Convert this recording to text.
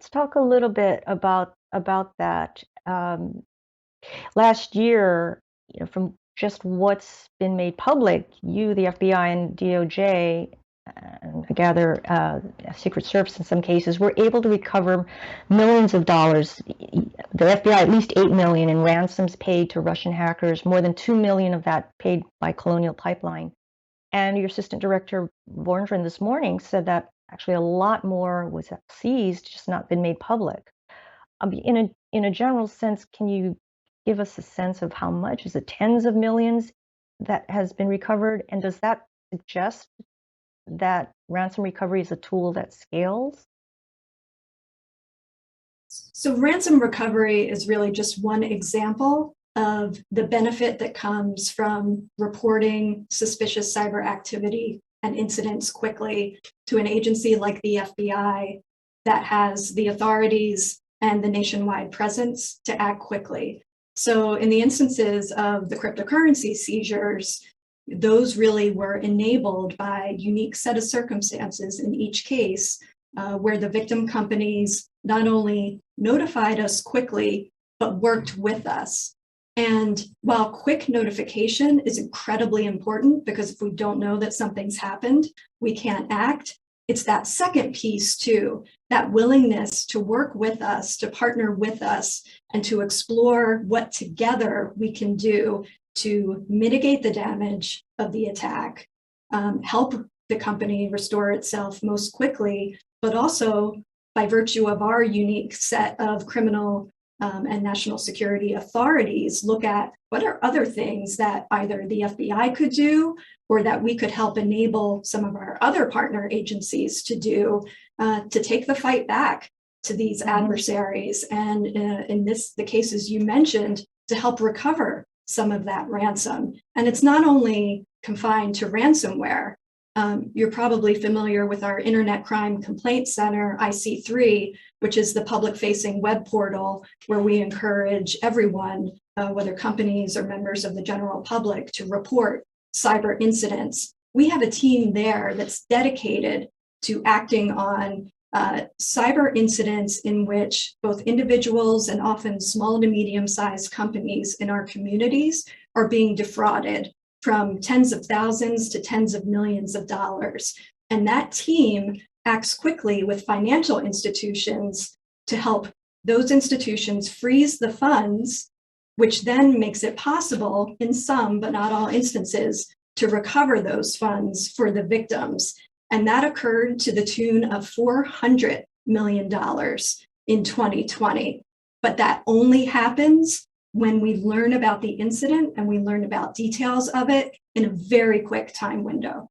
let's talk a little bit about that. Last year, from just what's been made public, you, the FBI, and DOJ, and I gather Secret Service in some cases, were able to recover millions of dollars. The FBI, at least 8 million in ransoms paid to Russian hackers, more than 2 million of that paid by Colonial Pipeline. And your assistant director, Vorndran, this morning said that actually a lot more was seized, just not been made public. In a general sense, can you give us a sense of how much? Is it tens of millions that has been recovered? And does that suggest that ransom recovery is a tool that scales? So ransom recovery is really just one example of the benefit that comes from reporting suspicious cyber activity and incidents quickly to an agency like the FBI that has the authorities and the nationwide presence to act quickly. So in the instances of the cryptocurrency seizures, those really were enabled by a unique set of circumstances in each case, where the victim companies not only notified us quickly, but worked with us. And while quick notification is incredibly important, because if we don't know that something's happened, we can't act, it's that second piece too, that willingness to work with us, to partner with us, and to explore what together we can do to mitigate the damage of the attack, help the company restore itself most quickly, but also by virtue of our unique set of criminal and national security authorities, look at what are other things that either the FBI could do or that we could help enable some of our other partner agencies to do to take the fight back to these adversaries. And in the cases you mentioned, to help recover some of that ransom. And it's not only confined to ransomware. You're probably familiar with our Internet Crime Complaint Center, IC3, which is the public-facing web portal where we encourage everyone, whether companies or members of the general public, to report cyber incidents. We have a team there that's dedicated to acting on cyber incidents in which both individuals and often small to medium-sized companies in our communities are being defrauded from tens of thousands to tens of millions of dollars. And that team acts quickly with financial institutions to help those institutions freeze the funds, which then makes it possible in some, but not all instances, to recover those funds for the victims. And that occurred to the tune of $400 million in 2020. But that only happens when we learn about the incident and we learn about details of it in a very quick time window.